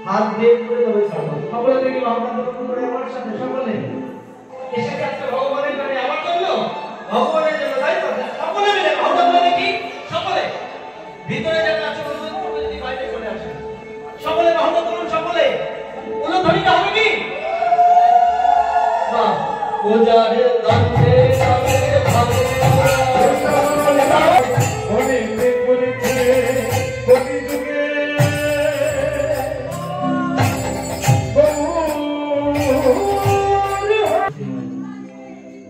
हाथ बेर করে দেবে সকলে দেখি মহাপ্রভু করে আমার সাথে সকলে এসে যাচ্ছে ভগবানের কাছে আমার জন্য ভগবানের জন্য তাই তো সকলে মিলে ভগবান দেখি সকলে ভিতরে যে কাজ করতে সকলে যদি বাইরে চলে আসে সকলে মহাপ্রভু করুন সকলে কোন ধ্বনিটা হবে কি বাহ ওজারে দন্তে সামনে ভাবে অনেক করেছে কোটি যুগে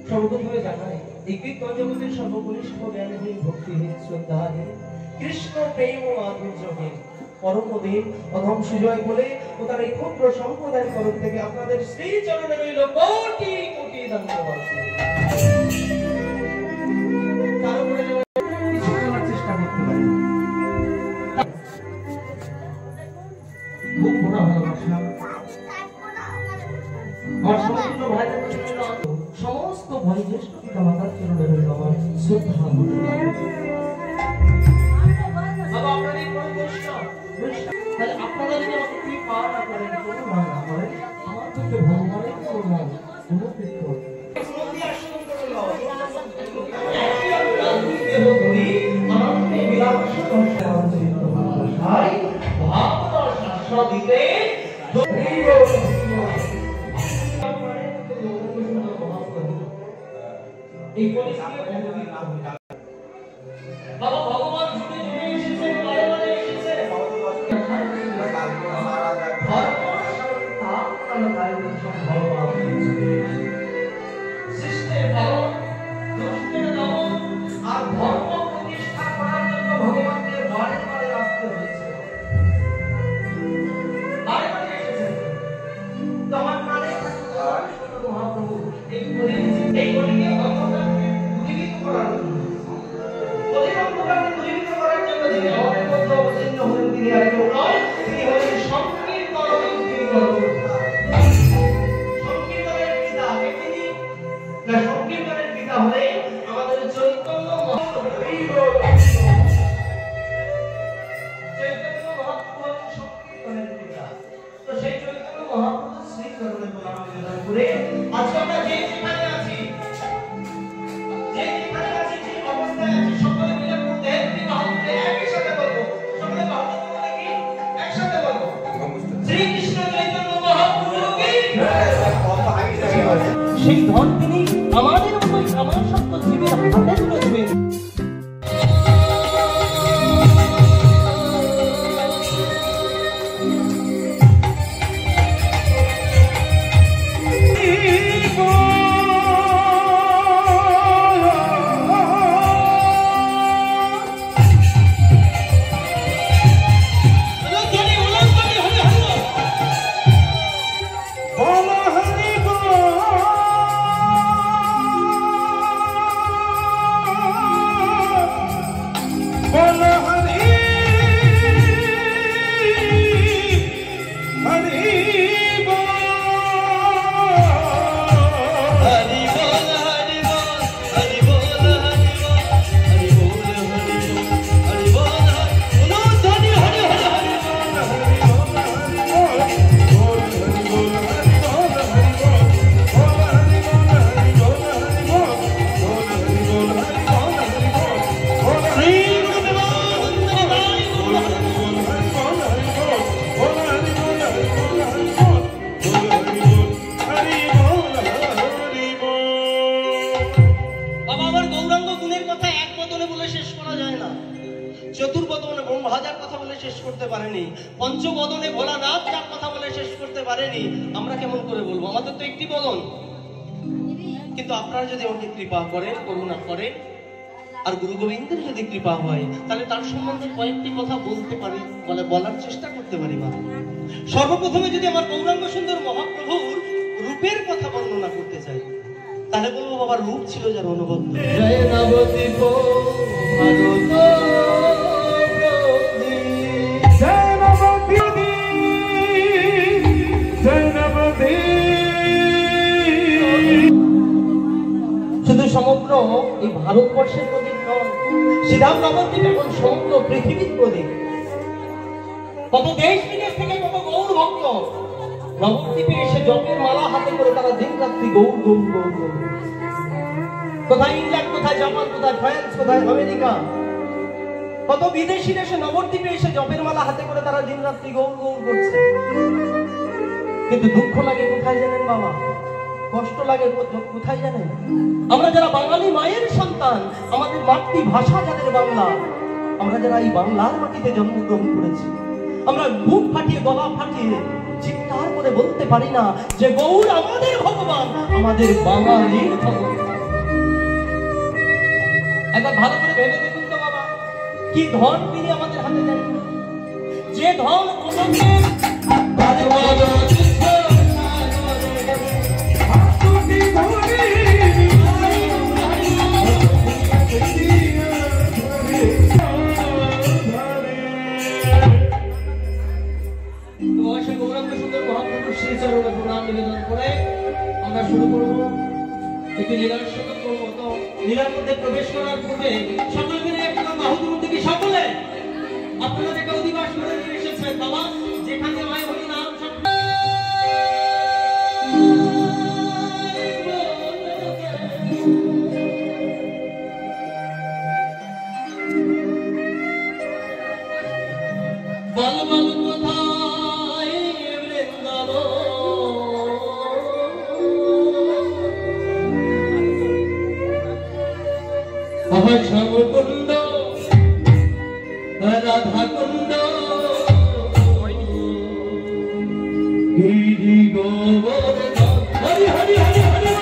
সর্বপ্রথমে জানাই এই কীর্তন জগতের সর্বকনিষ্ঠ জ্ঞানী ভক্তিহীন শ্রদ্ধাহীন কৃষ্ণ প্রেম ও মাধুর্যহীন পরমদেব অধম সুজয় বলে ও তার এই ক্ষুদ্র সম্প্রদায়ের তরফ থেকে আপনাদের শ্রী চরণে রইল কোটি কোটি ধন্যবাদ। তার উপরে কিছু করার চেষ্টা করতে পারি খুব বড় ভালোবাসা আর সমস্ত ভাইদের সমস্ত বয়োজ্যেষ্ঠ পিতামাতার চরণে রইল আমার শ্রদ্ধা। বাবা আপনাদের কোন দোষ তাহলে আপনারা যদি আমাকে কৃপা না করেন কোনো মনে না করেন আমার থেকে ভগবানের কোনো অনুকৃত বাবা ভগবান যুগে যুগে এসেছে বারে বারে এসেছে সৃষ্টির পালন দুষ্টের দমন আর ধর্ম প্রতিষ্ঠা করার জন্য ভগবানকে বারে বারে আসতে হয়েছে বারে বারে এসেছে তোমার মানে মহাপ্রভু এই কলিকে অন্ধকারকে দূরীভূত করার জন্য সেই ধন তিনি আমাদের মতোই আমার সত্য জীবের হাতে তুলে দেবেন। হয়নি, আমরা কেমন করে বলবো? আমাদের তো একটি বলন। কিন্তু আপনারা যদি আমাকে কৃপা করেন, করুণা করেন, আর গুরু গোবিন্দের যদি কৃপা হয়, তাহলে তার সম্বন্ধে কয়েকটি কথা বলতে পারি, বলার চেষ্টা করতে পারি। মানে সর্বপ্রথমে যদি আমার গৌরাঙ্গ সুন্দর মহাপ্রভুর রূপের কথা বর্ণনা করতে চাই, তাহলে বলবো বাবার রূপ ছিল যার অনবদ্য। জয় নবদ্বীপ ভারত, জয় নবদ্বীপ, জয় নবদ্বীপ। শুধু সমগ্র এই ভারতবর্ষের প্রদীপ নয়, শ্রীরাম নবদ্বীপ এখন সমগ্র পৃথিবীর প্রদীপ। কত দেশ বিদেশ থেকে কত গৌর ভক্ত নবদ্বীপে এসে জপের মালা হাতে করে তারা দিন রাত্রি গৌর গৌর গৌর গৌর। কোথায় ইংল্যান্ড, কোথায় জাপান, কোথায় ফ্রান্স, কোথায় আমেরিকা, কত বিদেশি দেশে নবদ্বীপে এসে জপের মালা হাতে করে তারা দিন রাত্রি গৌর গৌর করছে। কিন্তু দুঃখ লাগে কোথায় জানেন বাবা? কষ্ট লাগে কোথায় জানেন? আমরা যারা বাঙালি মায়ের সন্তান, আমাদের মাতৃভাষা যাদের বাংলা, আমরা যারা এই বাংলার মাটিতে জন্মগ্রহণ করেছি, আমরা বুক ফাটিয়ে গলা ফাটিয়ে চিৎকার করে বলতে পারি না যে গৌর আমাদের ভগবান, আমাদের বাঙালির ভগবান। একবার ভালো করে ভেবে দেখুন তো বাবা, কি ধন তিনি আমাদের হাতে দেন, যে ধন গৌরাঙ্গ সুন্দর মহাপ্রভুর শ্রী চরণে প্রণাম নিবেদন করে আমরা শুরু করবো একটি লীলার সঙ্গে করবো। তো লীলার মধ্যে প্রবেশ করার পূর্বে সকল মিলে একটা বাহুদুর থেকে সকলে আপনারা দেখে অধিবাস করে নিয়ে এসেছেন বাবা, যেখানে হয় হরি নাম বল বল কোথায় বৃন্দাবন, শ্যামকুণ্ড রাধাকুণ্ড গিরি গোবর্ধন, হরি হরি হরি হরি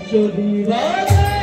বাঁশরি বাজায়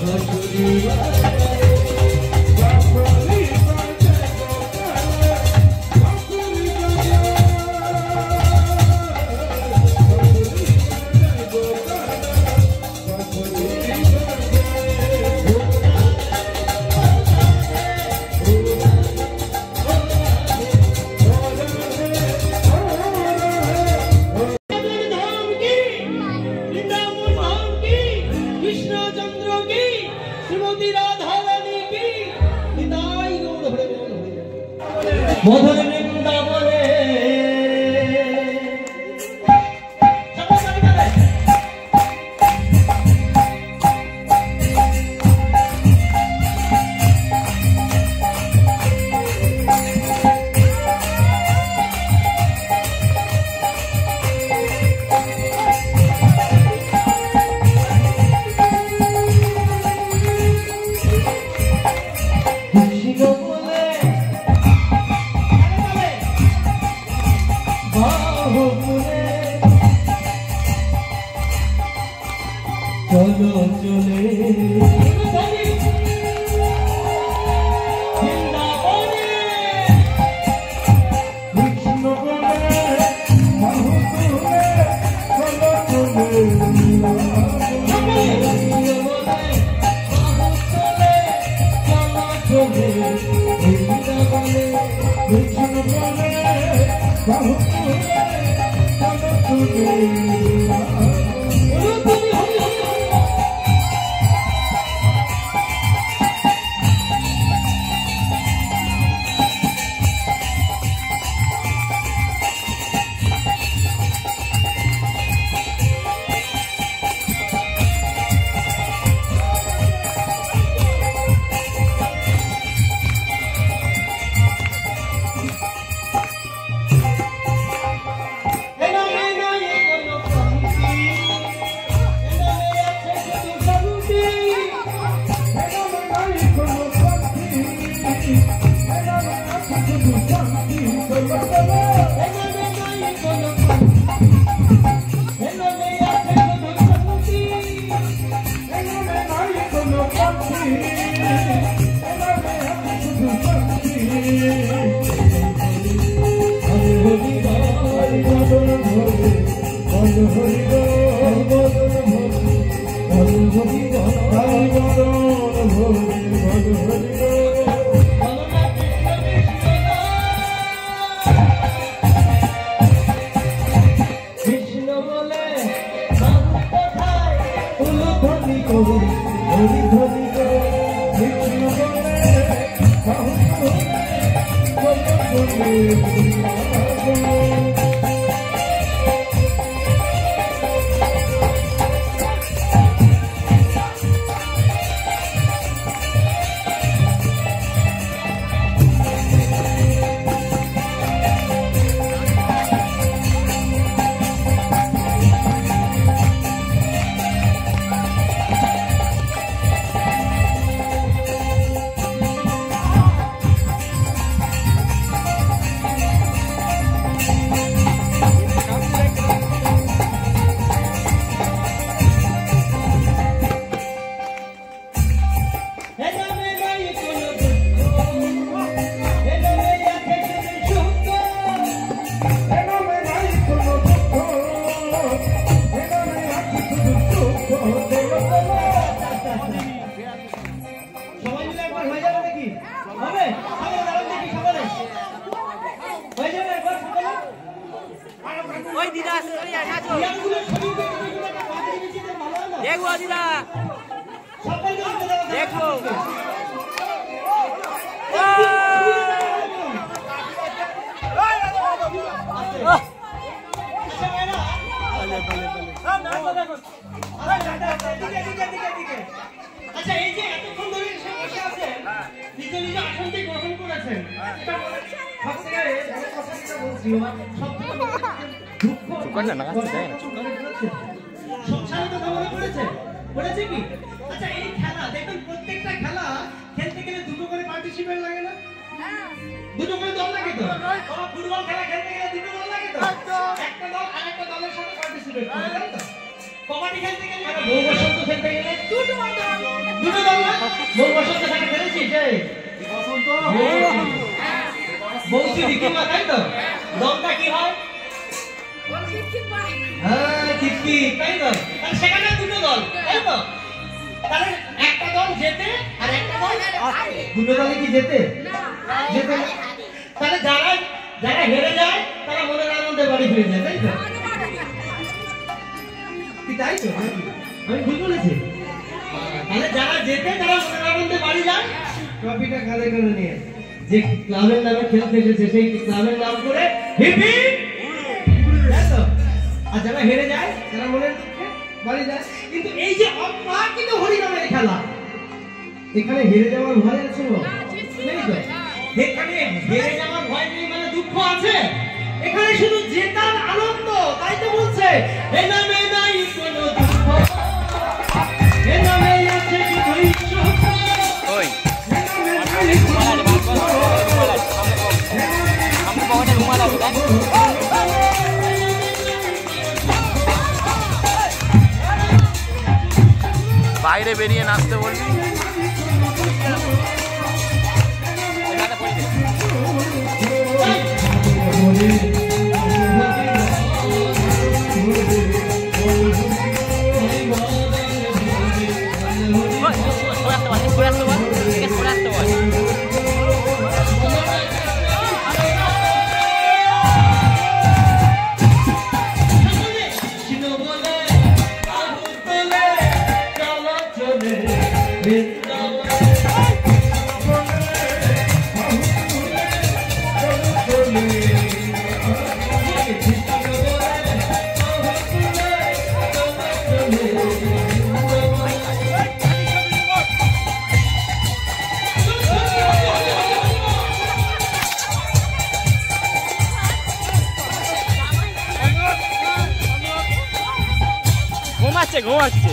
রঘুপতি মধুর বৃন্দাবনে চলো চলে বৃন্দাবনে কৃষ্ণ বলে বাহুতুলে চলো চলে বৃন্দাবনে কৃষ্ণ বলে বাহুতুলে চলো চলে ইয়ারগুলো ছবি দেখে একটা পার্টি মিছিলে ভালো হয় না? দেখবো দিদা, সবাইকে দেখতে দাও, দেখবো। আচ্ছা ভাইরা, আচ্ছা এই যে এতক্ষণ ধরে এসে বসে আছেন, নিজ নিজ আসনটি গ্রহণ করেছেন, সব থেকে বড় কথা যেটা বলছি, সব থেকে বড় দুঃখ সংসারে তো ঝামেলা পড়েছে, পড়েছে কি? আচ্ছা এই খেলা দেখুন, প্রত্যেকটা খেলা খেলতে গেলে দুটো করে পার্টিসিপেন্ট লাগে না? দুটো করে দল লাগে তো? ফুটবল খেলা খেলতে গেলে দুটো দল লাগে তো? একটা দল আরেকটা দলের সাথে পার্টিসিপেট করে, তাই তো? কবাডি খেলতে গেলে বউ বসন্ত খেলতে গেলে দুটো দল না? বউ বসন্ত খেলা খেলেছিস যে বৌসি দিকিমা, তাই তো? দলটা কি হয়? হ্যাঁ কিকি, তাই তো? তাহলে সেখানে দুটো দল, তাই তো? তাহলে একটা দল জেতে আর একটা দল দুটো দলে কি জেতে? জেতে না? তাহলে যারা যারা হেরে যায় তারা মনের আনন্দে বাড়ি ফিরে যায়, তাই তো? কি তাই তো? আমি ভুল বলেছি? তাহলে যারা জেতে তারা মনের আনন্দে বাড়ি যায়, ট্রফিটা খালে করে নিয়ে যে ক্লাবের নামে খেলতে এসেছে সেই ক্লাবের নাম করে হিপ হিপ, তাই তো? আর যারা হেরে যায় তারা মনের দুঃখে বাড়ি যায়। কিন্তু এই যে অপ্রাকৃত হরিনামের খেলা, এখানে হেরে যাওয়ার ভয় আছে না? নেই তো? এখানে হেরে যাওয়ার ভয় নেই মানে দুঃখ আছে? এখানে শুধু জেতার আনন্দ, তাই তো বলছে এ নামে নাই কোনো দুঃখ, এ নামে আছে শুধুই সুখ। ওই বাইরে বেরিয়ে নাচতে বলবি। ঘুমাচ্ছে ঘুমাচ্ছে।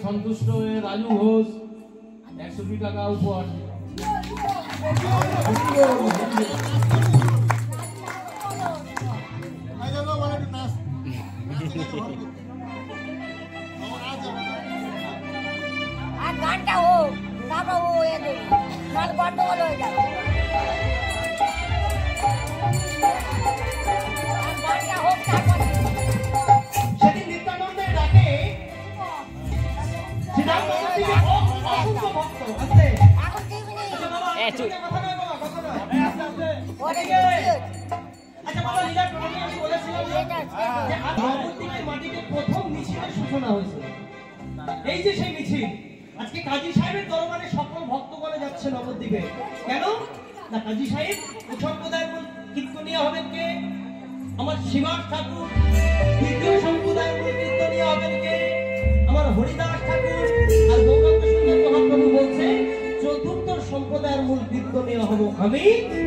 সন্তুষ্ট হয়ে রাজু ঘোষ 120 টাকা উপহার। আর গানটা হোক, তারপর ও এ দেবে, নাহলে গন্ডগোল হয়ে যাবে। আর গানটা হোক, তারপর সেদিন নিত্যানন্দের ডাকে সিদ্ধার্থ নবদ্বীপে অসংখ্য ভক্ত আছে। এখন 2 মিনিট। আচ্ছা বাবা, চুপ। কথা নয় বাবা, কথা নয়। আস্তে আস্তে। ওরে আচ্ছা বাবা, লীলার প্রথমে আমি বলেছিলাম যে নবদ্বীপের মাটিতে প্রথম মিছিলের সূচনা হয়েছিল। এই যে সেই মিছিল আজকে কাজী সাহেবের দরবারে সকল ভক্তগণে যাচ্ছে নবদ্বীপে। কেন না, কাজী সাহেব সম্প্রদায়ের মূল কীর্তনীয় হবেন কে? আমার শিবাস ঠাকুর। দ্বিতীয় সম্প্রদায়ের মূল কীর্তনীয় হবেন কে? আমার হরিদাস ঠাকুর। আর গৌরাঙ্গ সুন্দর মহাপ্রভু বলছে চতুর্থ সম্প্রদায়ের মূল কীর্তনীয় হব আমি।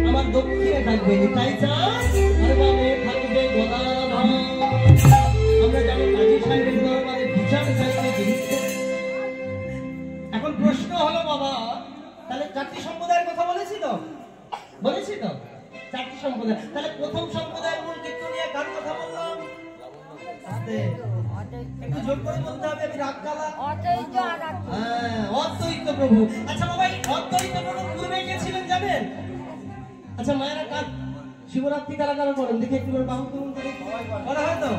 আমার দক্ষিণে থাকবে নিতাই চাঁদ, আর বামে থাকবে গদাধর। আমরা জানি কাজী সাহেবের দরবারে বিচার চাইতে গিয়েছে। এখন প্রশ্ন হলো বাবা, তাহলে 4টি সম্প্রদায়ের কথা বলেছি তো? বলেছি তো 4টি সম্প্রদায়। তাহলে প্রথম সম্প্রদায়ের মূল কীর্তনীয় কার কথা বললাম? একটু জোর করে বলতে হবে, আমি রাগ কালা। অদ্বৈত আর হ্যাঁ, অদ্বৈত প্রভু। আচ্ছা বাবা, এই অদ্বৈত প্রভু পূর্বে কে ছিলেন জানেন? আচ্ছা মায়েরা কাল শিবরাত্রি কারা কারা করেন দেখি একটু বাহু তুলুন তো দেখি। করা হয় তো?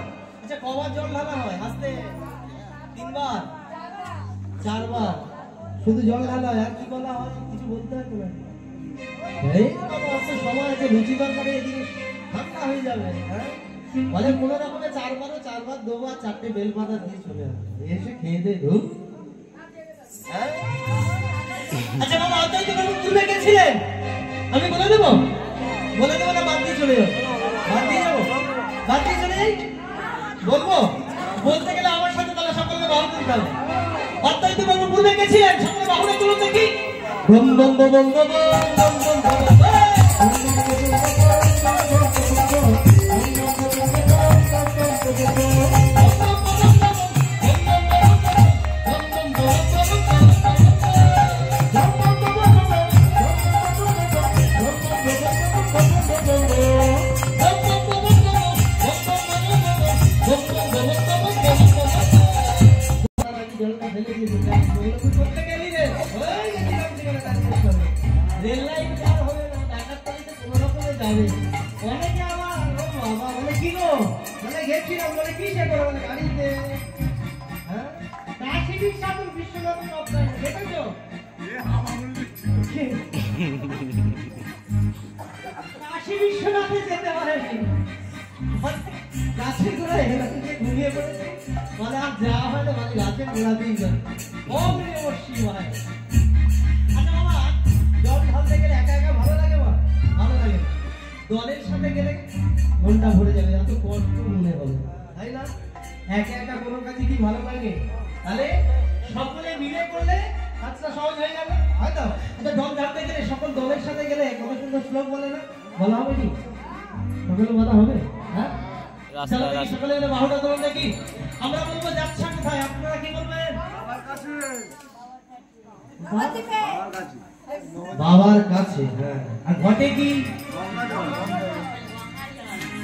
আচ্ছা কবার জল ঢালা হয়? হাসতে 3 বার 4 বার শুধু জল ঢালা হয়, আর কি বলা হয় কিছু বলতে হয় না? এই বাবা, অত সময় আছে, লুচি তরকারি এদিকে ঠান্ডা হয়ে যাবে। হ্যাঁ, বলে কোনো রকমে 4 বার 2বার 4টে বেলপাতা দিয়ে চলে আসে, এসে খেয়ে দে ধুপ। হ্যাঁ? আচ্ছা বাবা, অদ্বৈত প্রভু পূর্বে কে ছিলেন? আমি বলে দেবো? বলে দেবো না বাদ দিয়ে চলে যাবো? বাদ দিয়ে যাবো? বাদ দিয়ে চলে যাই? বলবো? বলতে গেলে আমার সাথে তাহলে সকলকে বাহু তুলতে হবে। অদ্বৈত প্রভু পূর্বে কে ছিলেন? সকলে বাহুটা তুলুন দেখি। বম বম বম বম বম বম বম বম। রেল লাইন পার হবে না, টাকার তালিতে কোনো রকমে যাবে। অনেকে আমার বাবা বলে কি গো, মানে গেছিলাম বলে কি সে করে বলে গাড়িতে। হ্যাঁ, কাশী বিশ্বনাথ বিশ্বনাথ অবদান দেখেছো? কাশী বিশ্বনাথে যেতে হয়নি, গাছের গোড়ায় হেলাতে ঘুমিয়ে পড়েছে। মানে আর যাওয়া হয় না, মানে গাছের গোড়াতেই যায়। ওম নমঃ শিবায়। আচ্ছা বাবা, জল ঢালতে গেলে একা একা ভালো লাগে? ভালো লাগে। দলের সাথে গেলে মনটা ভরে যাবে, এত কষ্ট মনে হবে, তাই না? একা একা কোনো কাজে কি ভালো লাগে? তাহলে সকলে মিলে করলে কাজটা সহজ হয়ে যাবে, হয়তো? আচ্ছা, জল ঢালতে গেলে সকল দলের সাথে গেলে কত সুন্দর শ্লোক বলে না? বলা হবে কি? সকলে বলা হবে? হ্যাঁ, সকলে মিলে বাহুটা তোলেন দেখি। আমরা বলবো যাচ্ছা কোথায়, আপনারা কি বলবেন? বাবার কাছে। হ্যাঁ, আর ঘটে কি?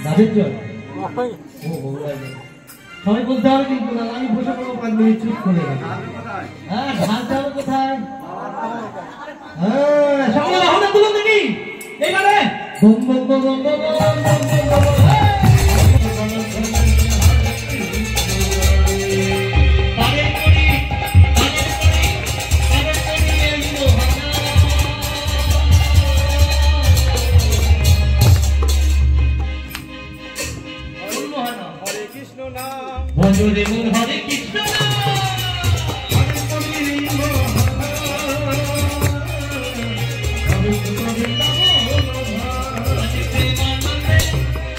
দাদের জল। ও বগুড়ায় জল। সবাই বলতে হবে কিন্তু, না আমি বসে পড়বো 5 মিনিট চুপ করে। হ্যাঁ, ঢালতে হবে কোথায়? হ্যাঁ, সকলে বাহুটা তুলুন দেখি। এইবারে বম বম বম বম বম বম বম বম বম। ভজরে মোর হরে কৃষ্ণ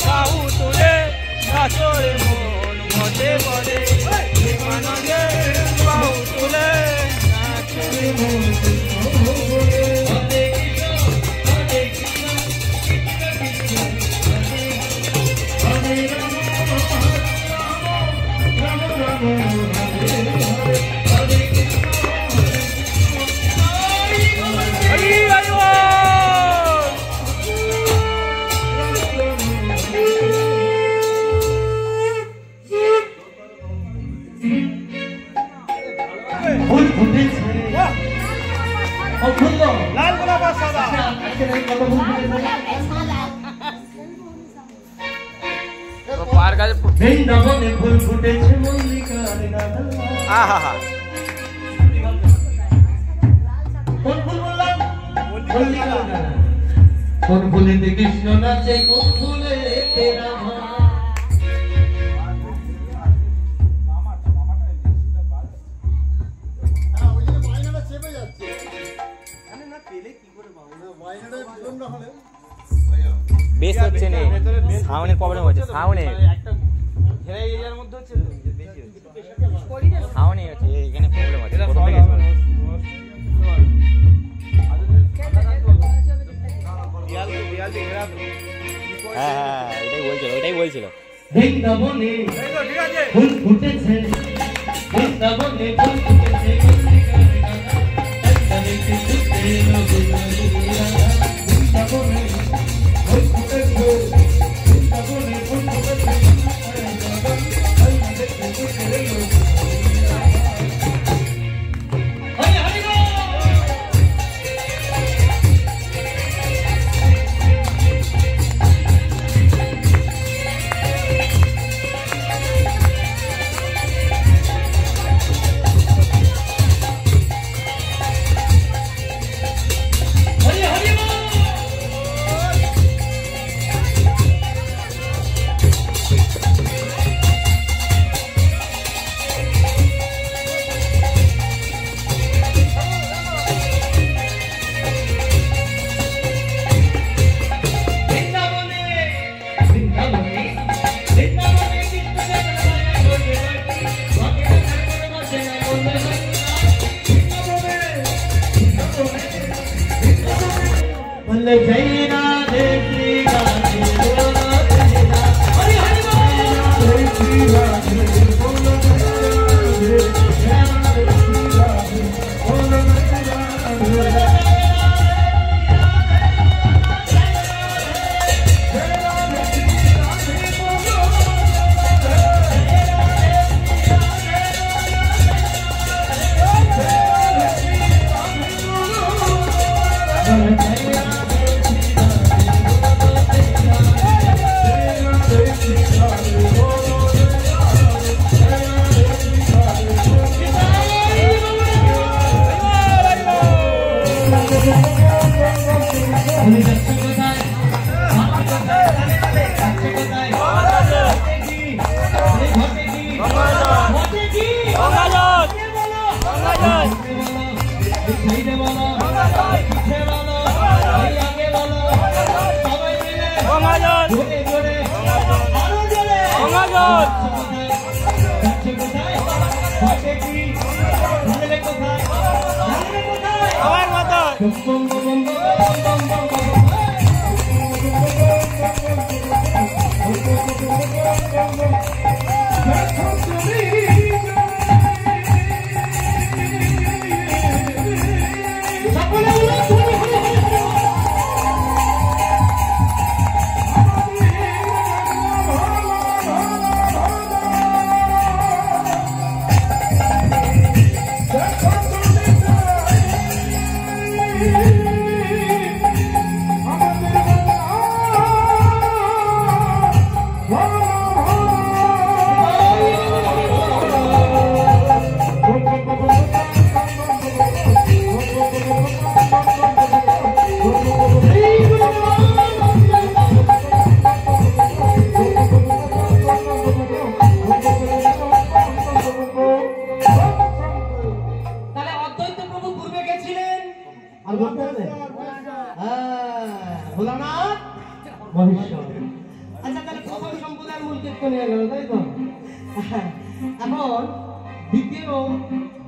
বাহু তুলে নাচরে ফুল ফুটেছে ও ফুল লাল গোলাপ আর সাদা আজকে এই কত ফুল ফুটেছে তো পার গাছে বৃন্দাবনে ফুল ফুটেছে মল্লিকার গাদা আহা কোন ফুল বললাম মল্লিকার গাদা কোন ফুলেতে কৃষ্ণ নাচে কোন ফুলে রাধা বেশ হচ্ছে না সাউন্ডের প্রবলেম হচ্ছে সাউন্ডে একটা ঘেরা এরিয়ার মধ্যে হচ্ছে যে বেশি হচ্ছে সাউন্ডে হচ্ছে এখানে প্রবলেম আছে প্রথম থেকে দেয়াল দিয়ে ঘেরা হ্যাঁ ওইটাই বলছিল বৃন্দাবনে এই তো ঠিক আছে ফুল ফুটেছে বৃন্দাবনে ফুল ফুটেছে মল্লিকার গাদা দেখতে দেখতে বৃন্দাবনে ফুল ফুটেছে বৃন্দাবনে ফুল ফুটেছে হরি হরি গো হরি হরি গো বৃন্দাবনে বৃন্দাবনে বৃন্দাবনে কৃষ্ণ জগন্নাথ বলে বাকি ঠাকুর বসে না বলে বলে জয় রাধে শ্রী রাধে বলো তেরা হরি হরি বল শ্রী রাধে বলো তেরা রাধে বলো তেরা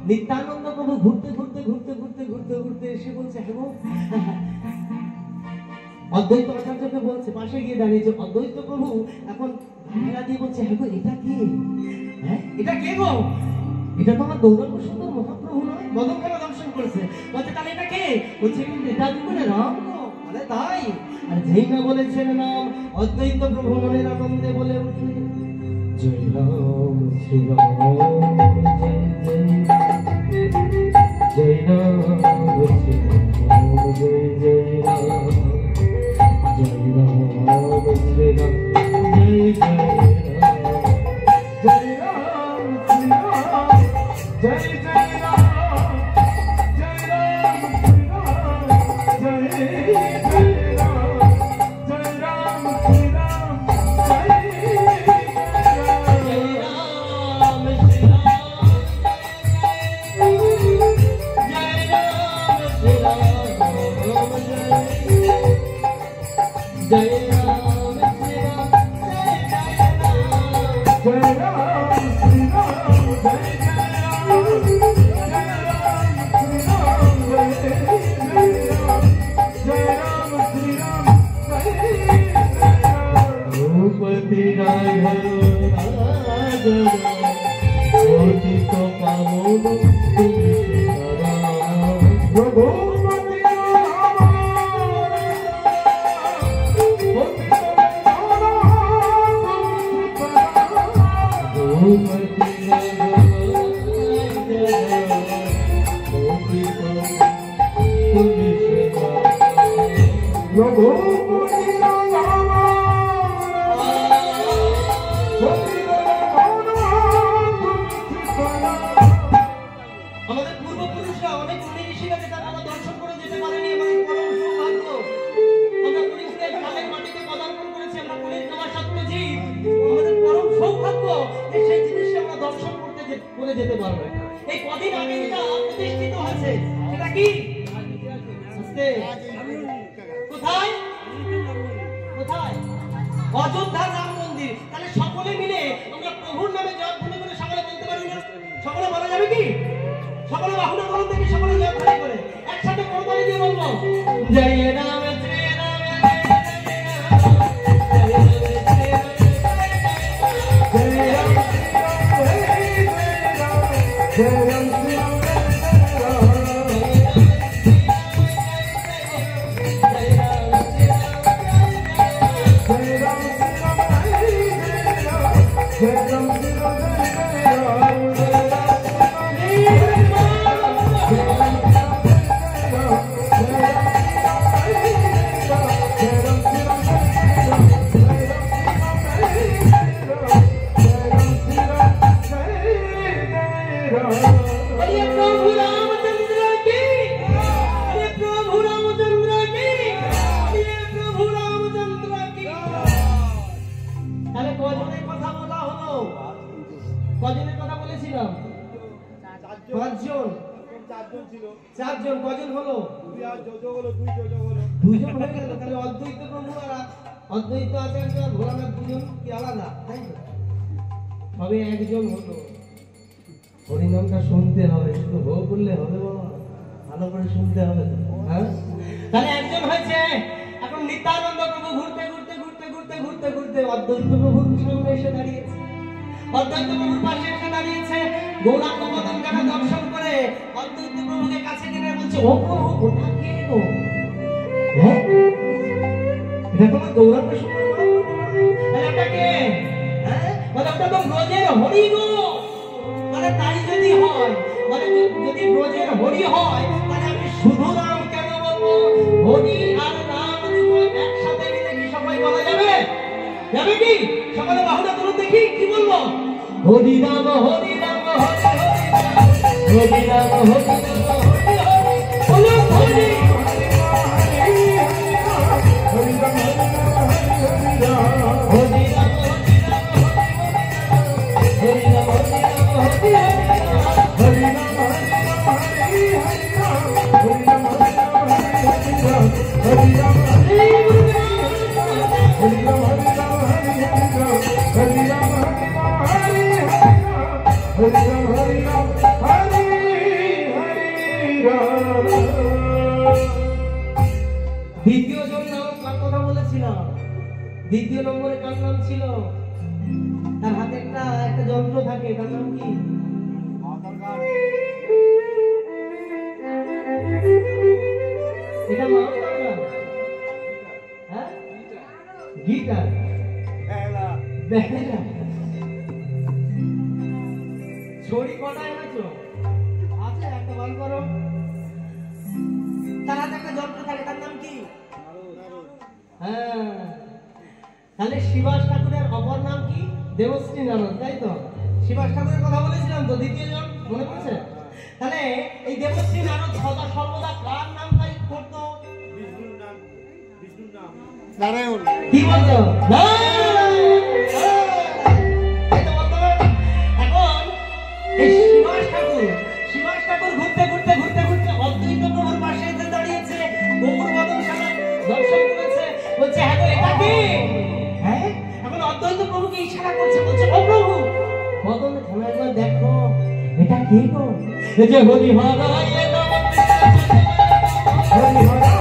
নিত্যানন্দ প্রভু ঘুরতে ঘুরতে ঘুরতে ঘুরতে ঘুরতে ঘুরতে এসে বলছে অদ্বৈত আচার্যকে বলছে পাশে গিয়ে দাঁড়িয়েছে অদ্বৈত প্রভু এখন ঘেরা দিয়ে বলছে এটা কি এটা কে গো এটা তো আমার গৌরাঙ্গ সুন্দর মহাপ্রভু নয় মদনখানা দর্শন করেছে বলছে তাহলে এটা কে বলছে এটা জীবনে রাম গো আরে তাই আর যেই না বলেছেন নাম অদ্বৈত প্রভু মনের আনন্দে বলে উঠলেন জয় রাম শ্রী রাম জয় জয় হরিনামটা শুনতে হবে, শুধু হো করলে হবে বাবা, ভালো করে শুনতে হবে। তাহলে একজন হয়েছে। এখন নিত্যানন্দ প্রভু ঘুরতে ঘুরতে ঘুরতে ঘুরতে ঘুরতে ঘুরতে অদ্বৈত প্রভুর সামনে এসে দাঁড়িয়েছে। অদ্বৈত প্রভুর পাশে এসে দাঁড়িয়েছে। গৌরাঙ্গ বদন যারা দর্শন করে অদ্বৈত প্রভুকে কাছে টেনে বলছে, ও প্রভু ওটা কে গো? হ্যাঁ, এটা তোমার গৌরাঙ্গ সুন্দর এটা কে? হ্যাঁ, বলে ওটা তো ব্রজের হরি গো। মানে তাই যদি হয়, মানে যদি ব্রজের হরি হয়, তাহলে আমি শুধু নাম কেন বলবো? হরি আর নাম একসাথে মিলে কি সবাই বলা যাবে? যাবে কি? সকালে বাহুটা তুলুন দেখি, কি বলবো? হরি রাম হরি রাম হরি হরি রাম হরি রাম হরি হরি বলুন হরি দ্বিতীয় জন নাম কার কথা বলেছিলাম? দ্বিতীয় নম্বরে কার নাম ছিল? তার হাতে একটা যন্ত্র থাকে, তার নাম কি? এটা নাম না? হ্যাঁ, গিটার। বেলা ছড়ি কটা এনেছো? আছে, একটা বার করো। তার হাতে একটা যন্ত্র থাকে, তার নাম কি? হ্যাঁ, তাহলে শিবাস ঠাকুরের অপর নাম কি? দেবশ্রী নারদ, তাই তো? শিবাস ঠাকুরের কথা বলেছিলাম তো, দ্বিতীয় জন মনে পড়ছে? তাহলে এই দেবশ্রী নারদ সদা সর্বদা কার নাম গাই করতো? নারায়ণ। কি বলতো? এখন এই শিবাস ঠাকুর ঘুরতে ঘুরতে অদ্বৈত প্রভুর পাশে এসে দাঁড়িয়েছে, গৌর বদন সারা দর্শন করেছে, বলছে হ্যাঁ গো এটা কি? হ্যাঁ, এখন অদ্বৈত প্রভুকে ইশারা করছে, বলছে ও প্রভু বদন থানা একবার দেখো এটা কি গো? এই যে হরি হরায় নমঃ, হরি হরায়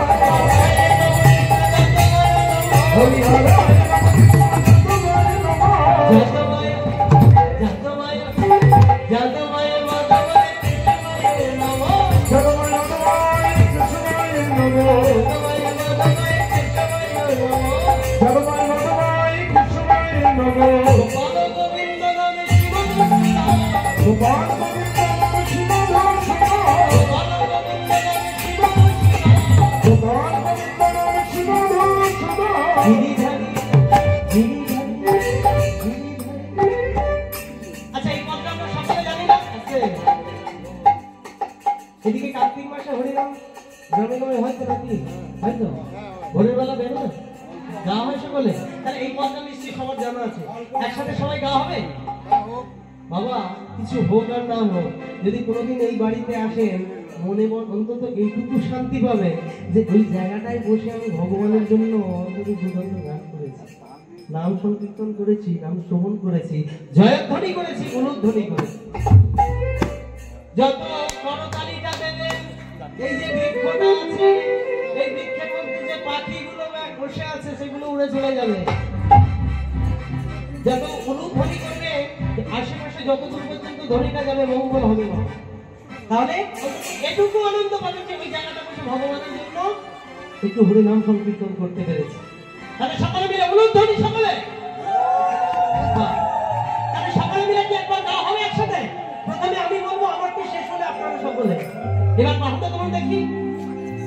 আচ্ছা এই কথা আমরা সকলে জানি না? এদিকে কার্তিক মাসে হরিনাম গ্রামে গ্রামে হয়তো নাকি? হয়তো ভোরের বেলা বেরোবে গাওয়া হয় সকলে, তাহলে এই কথা নিশ্চয়ই সবার জানা আছে। একসাথে সবাই গাওয়া হবে। বাবা কিছু হোক আর না হোক, যদি কোনোদিন এই বাড়িতে আসেন মনে অন্তত এইটুকু শান্তি পাবে যে ওই জায়গাটায় বসে আমি ভগবানের জন্য অন্তত দুর্দান্ত গান করেছি, নাম সংকীর্তন করেছি, নাম শ্রবণ করেছি, জয়ধ্বনি করেছি, উলুধ্বনি করেছি। যত করতালিটা দেবেন, এই যে বৃক্ষটা আছে, এই বৃক্ষের মধ্যে যে পাখিগুলো বসে আছে সেগুলো উড়ে চলে যাবে। যত উলুধ্বনি করবে আশেপাশে যত দূর পর্যন্ত ধ্বনিটা যাবে মঙ্গল হবে না। তাহলে এটুকু আনন্দ পাবে যে ওই জায়গাটা বসে ভগবানের জন্য একটু হরি নাম সংকীর্তন করতে পেরেছে। তাহলে সকলে মিলে উলুধ্বনি, সকলে তাহলে সকলে মিলে কি একবার গাওয়া হবে একসাথে? প্রথমে আমি বলবো, আমার কি শেষ হলে আপনারা সকলে এবার পাঠটা তোমার দেখি।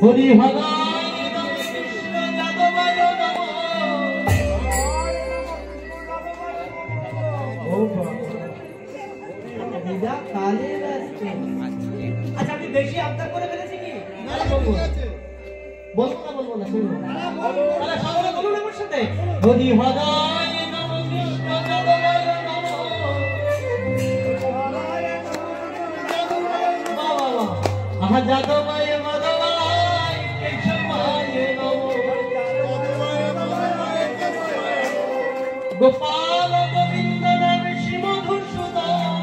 হরি হরায় নমঃ, কৃষ্ণ যাদবায় নমঃ। ও বাবা কালে আসছে। আচ্ছা আমি বেশি আবদার করে ফেলেছি কি? না বলবো না শুনুন। তাহলে সকলে বলুন আমার সাথে, হরি হরায় নমঃ, কৃষ্ণ যাদবায় নমঃ। বাবা আহা যাদবায় মাধবায় কেশবায় নমঃ, গোপাল গোবিন্দ নাম শ্রী মধুসূদন,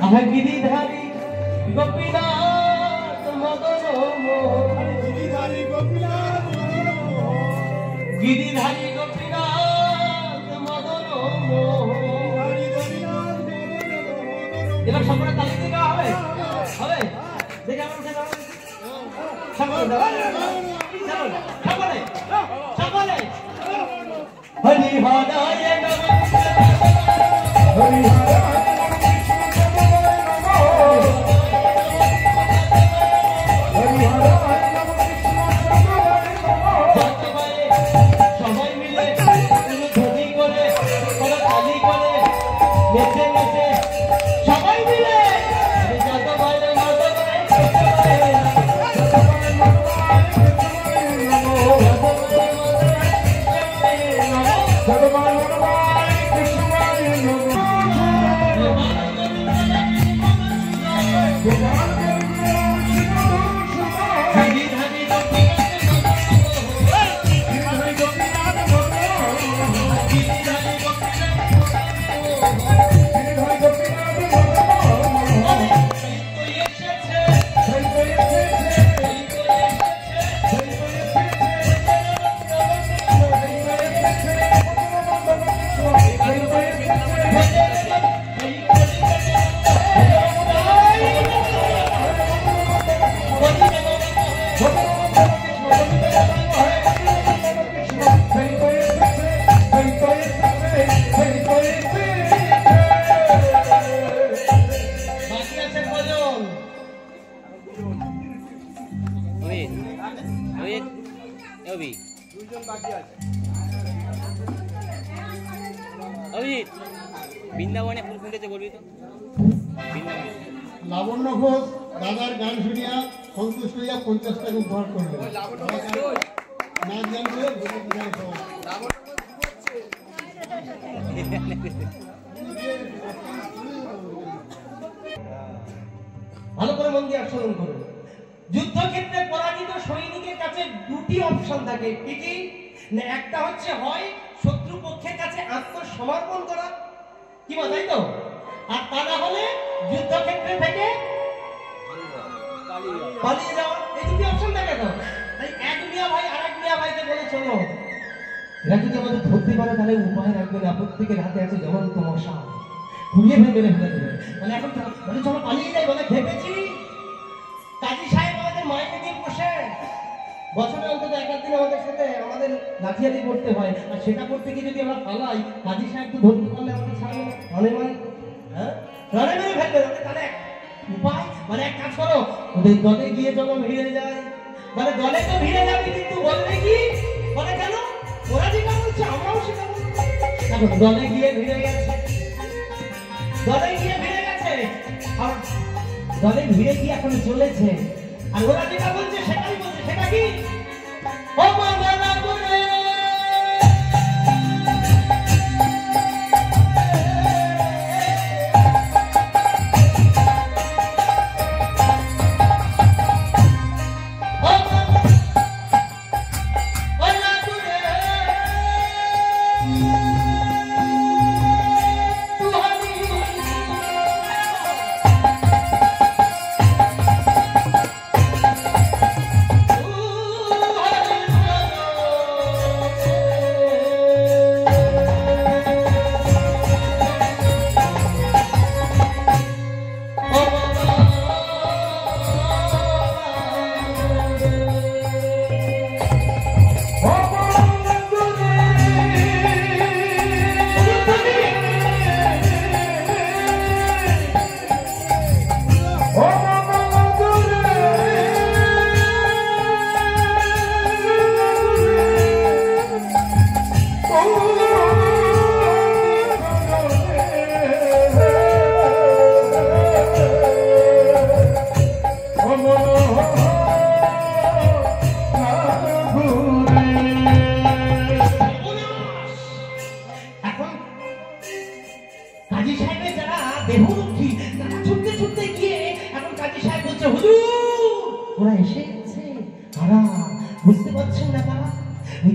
আহা গিরিধারী গোপীনাথ মদন মোহন, গিরিধারী গোপীনাথ মদন মোহন। এবার সকলে তালি দিয়ে গাওয়া হবে? হবে? দেখে আমার উঠে দাঁড়ান। সকলে হরি হরায় নমঃ, হরি হরায় সবাই মিলে ধ্বনি করে তালি করে নেচে নেচে সবাই মিলে অভিজিৎ বৃন্দাবনে ফুল ফুটেছে বলবি তো? লাবণ্য ঘোষ দাদার গান শুনিয়া সন্তুষ্ট হইয়া 50 টাকা উপহার করলেন। নাচ গান করে ভালো করে মন দিয়ে আচরণ করুন। যুদ্ধক্ষেত্রে পরাজিত সৈনিকের কাছে দুটি অপশন থাকে, কি কি? না, একটা হচ্ছে হয় শত্রু পক্ষের কাছে আত্মসমর্পণ করা, কি বল তাই তো? আর তা না হলে যুদ্ধক্ষেত্রে থেকে পালিয়ে যাওয়া। এই দুটি অপশন থাকে তো। তাই এক মিয়া ভাই আরেক মিয়া ভাইকে বলে চলো, এরা যদি আমাদের ধরতে পারে তাহলে উপায় রাখবে না, প্রত্যেকের হাতে আছে জ্বলন্ত মশা, ঘুরিয়ে ফেলে ফেলে দেবে। মানে এখন বলে চলো পালিয়ে যাই, বলে ভেবেছি। কাজী সাহেব আমাদের মাইকে দিয়ে বসে বছরে অন্তত এক দিন আমাদের সাথে আমাদের লাঠিয়ালি করতে হয়, আর সেটা করতে গিয়ে যদি আমরা পালাই, কাজী সাহেব তো ধরতে পারলে আমাদের ছাড়বে না, রনে মানে হ্যাঁ রনে মেরে ফেলবে। তাহলে উপায় মানে এক কাজ করো, ওদের দলে গিয়ে চলো ভিড়ে যায়। মানে দলে তো ভিড়ে যাবে, কিন্তু বলবে কি? বলে কেন? ওরা যেটা বলছে আমরাও সেটা বলবো। এখন দলে গিয়ে ভিড়ে গেছে, দলে গিয়ে ভিড়ে গেছে, আর দলে ভিড়ে গিয়ে এখন চলেছে, আর ওরা যেটা বলছে সেটাই বলছে। সেটা কি? ও বাবা করে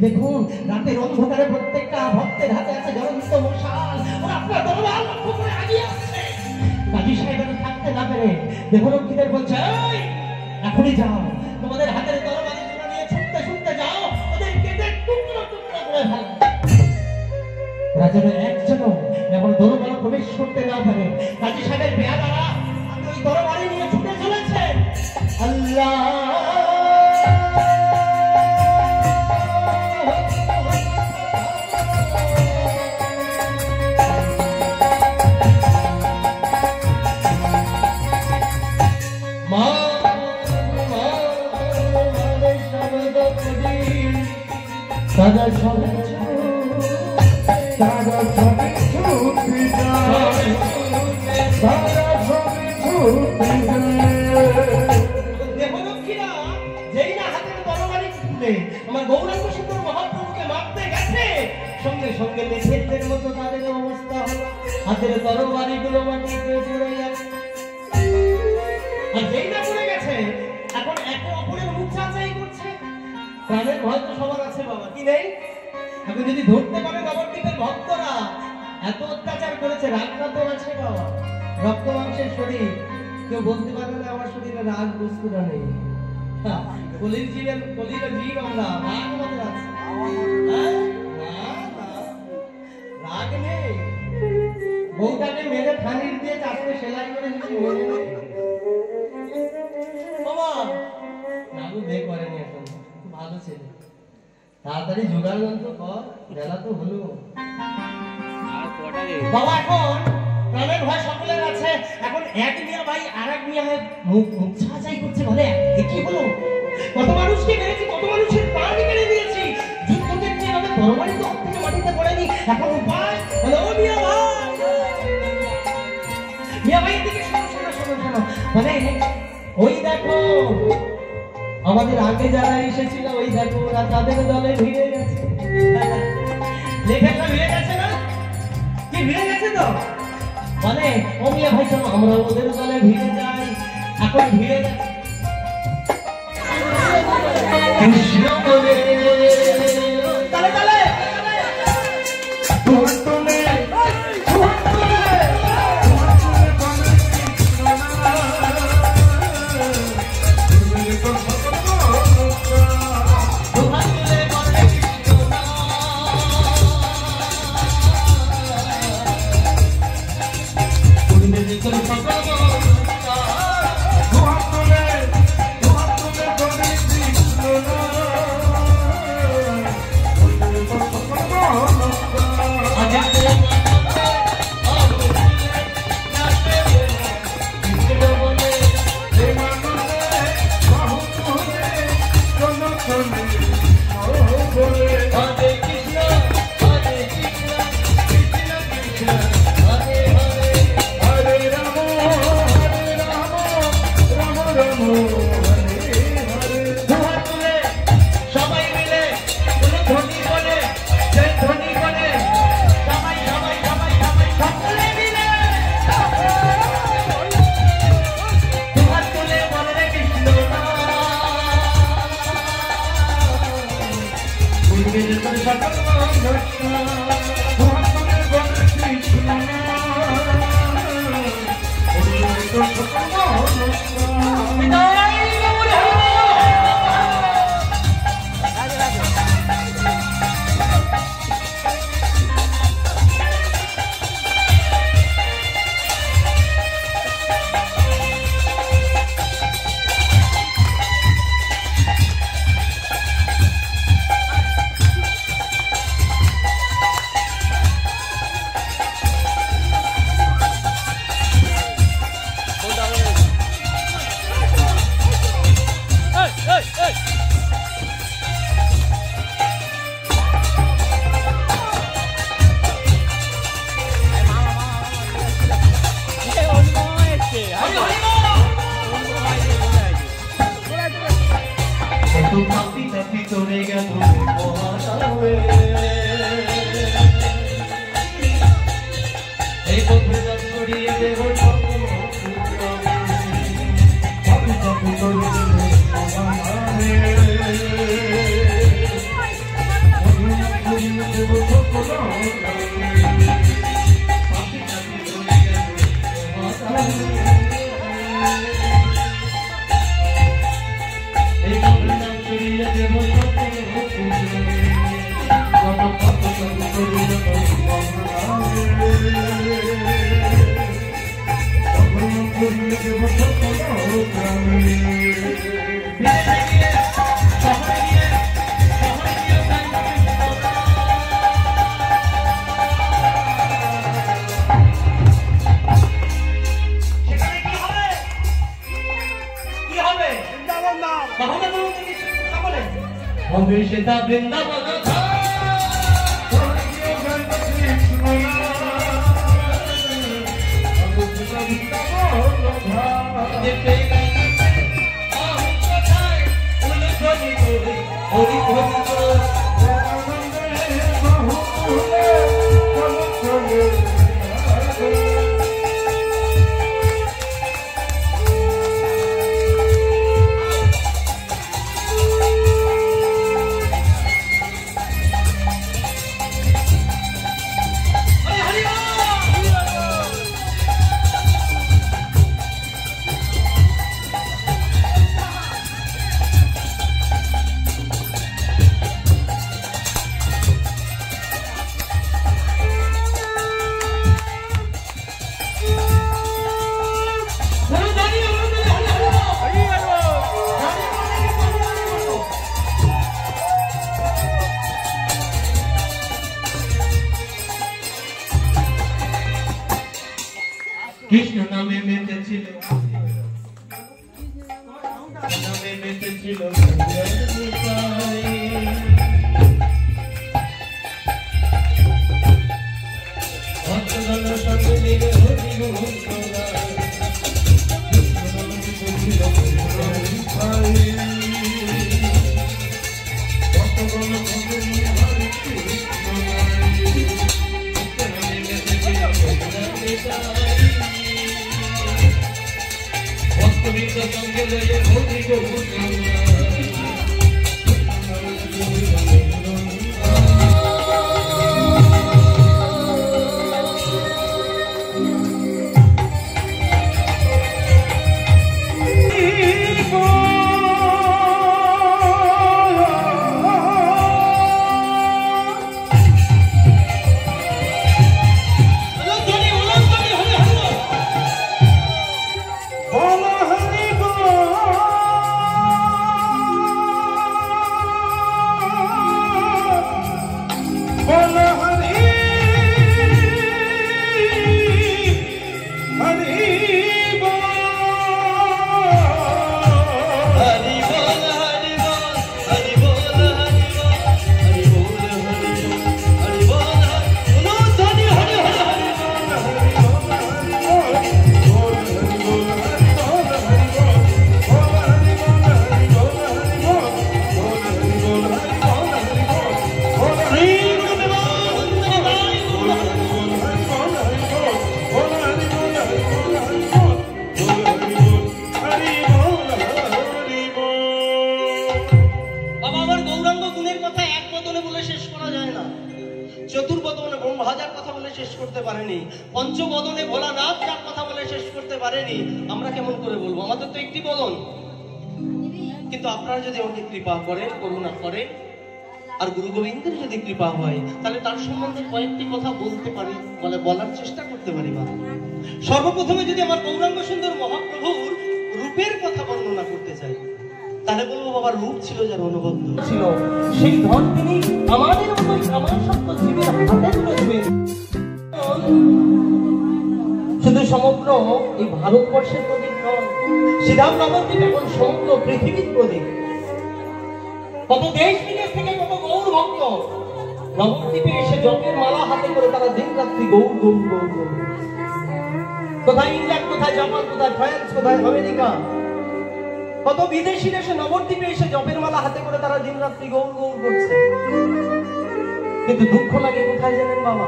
দেখুন, রাতের অন্ধকারে প্রত্যেকটা ভক্তের হাতে আছে জ্বলন্ত মশাল, ওরা আপনার দরবার লক্ষ্য করে আগিয়ে আসছে। কাজী সাহেব থাকতে না পেরে দেহরক্ষীদের বলছে, এই এখনই যাও, তোমাদের হাতের তরবারি নিয়ে ছুটতে ছুটতে যাও, ওদের কেটে টুকরো টুকরো করে ফেলো। ওরা যেন একজনও এমন দরবারে প্রবেশ করতে না পারে। কাজী সাহেবের বেয়াদারা ওই তরবারি নিয়ে ছুটে চলেছে। আল্লাহ দাদা সবে দাদা সবে ছুটে যায়, দাদা সবে ছুটে যায়। দেহরক্ষীরা যেই না হাতের তরবারি তুলে আমার গৌরাঙ্গ সুন্দর মহাপ্রভুকে মারতে গেছে, সঙ্গে সঙ্গে লেখেদের মতো তাদের অবস্থা হলো, হাতের তরবারি গুলো মাটিতে পড়ে যাচ্ছে। আর যেই না পড়ে গেছে, এখন একে অপরের মুখ চাচাই করছে। প্রাণের ভয় তো সবার আছে বাবা, কি নেই? এখন যদি ধরতে পারে নবদ্বীপের ভক্তরা এত অত্যাচার করেছে, রাগটা তো আছে বাবা, রক্ত মাংসের শরীর, কেউ বলতে পারবে না আমার শরীরে রাগ বস্তুটা নেই। কলির জীব আমরা, রাগ আমাদের আছে, রাগ নেই। বউটাকে মেরে থানির দিয়ে চারটে সেলাই করে যদি মেরে নেই বাবা, রাগু বে করেনি এখন, ভালো ছেলে, তাড়াতাড়ি জোগাড় যন্ত্র কর, বেলা তো হলো বাবা। এখন প্রাণের ভয় সকলের আছে, এখন এক মিয়া ভাই আর এক মিয়া মুখ ছাঁচাই করছে, বলে কি হলো? কত মানুষকে মেরেছি, কত মানুষের প্রাণ কেড়ে নিয়েছি, যুদ্ধক্ষেত্রে আমাদের তরবারি তো থেকে মাটিতে পড়েনি, এখন উপায় বলে ও মিয়া ভাই সবাই দিকে শোনো শোনো শোনো শোনো, মানে ওই দেখো আমাদের আগে যারা এসেছিল ওই দেখো ওরা তাদের দলে ভিড়ে গেছে। লেখাটা ভিড়ে গেছে না? কি ভিড়ে গেছে তো? মানে অমিয়া ভাই শোনো, আমরা ওদের দলে ভিড়ে যাই, এখন ভিড়ে গেছে। কৃষ্ণ বলে তালে তালে তোমার তোলে কৃষ্ণ নামে মেতেছিল নামে মেতেছিল ভক্তগণ সঙ্গে হরি চতুর্বদনে ব্রহ্মহাজার কথা বলে শেষ করতে পারেনি, পঞ্চবদনে ভোলানাথ যার কথা বলে শেষ করতে পারেনি, আমরা কেমন করে বলবো? আমাদের তো একটি বদন। কিন্তু আপনারা যদি আমাকে কৃপা করেন, করুণা করেন, আর গুরু গোবিন্দের যদি কৃপা হয়, তাহলে তার সম্বন্ধে কয়েকটি কথা বলতে পারি, বলার চেষ্টা করতে পারি। সর্বপ্রথমে যদি আমার গৌরাঙ্গ সুন্দর মহাপ্রভুর রূপের কথা বর্ণনা করতে চাই, তাহলে বলবো বাবার রূপ ছিল যার অনুবদ্ধ ছিল, সেই ধন তিনি আমাদের মতোই আমার সত্য জীবের হাতে তুলে দেবেন। শুধু সমগ্র এই ভারতবর্ষের প্রদীপ নয়, শ্রীধাম নবদ্বীপ এখন সমগ্র পৃথিবীর প্রদীপ। কত দেশ বিদেশ থেকে কত গৌর ভক্ত নবদ্বীপে এসে জপের মালা হাতে করে তারা দিন রাত্রি গৌর গৌর গৌর গৌর। কোথায় ইংল্যান্ড, কোথায় জাপান, কোথায় ফ্রান্স, কোথায় আমেরিকা, কত বিদেশি দেশে নবদ্বীপে এসে জপের মালা হাতে করে তারা দিন রাত্রি গৌর গৌর করছে। কিন্তু দুঃখ লাগে কোথায় জানেন বাবা?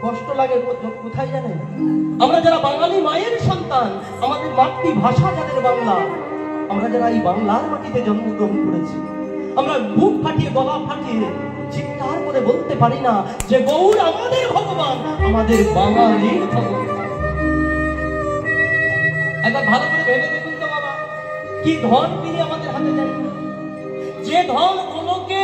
কষ্ট লাগে কোথায় জানেন? আমরা যারা বাঙালি মায়ের সন্তান, আমাদের মাতৃভাষা যাদের বাংলা, আমরা যারা এই বাংলার মাটিতে জন্মগ্রহণ করেছি, আমরা বুক ফাটিয়ে গলা ফাটিয়ে চিৎকার করে বলতে পারি না যে গৌর আমাদের ভগবান, আমাদের বাঙালির ভগবান। একবার ভালো করে ভেবে দেখুন তো বাবা, কি ধন তিনি আমাদের হাতে দেন। যে ধন গোলকে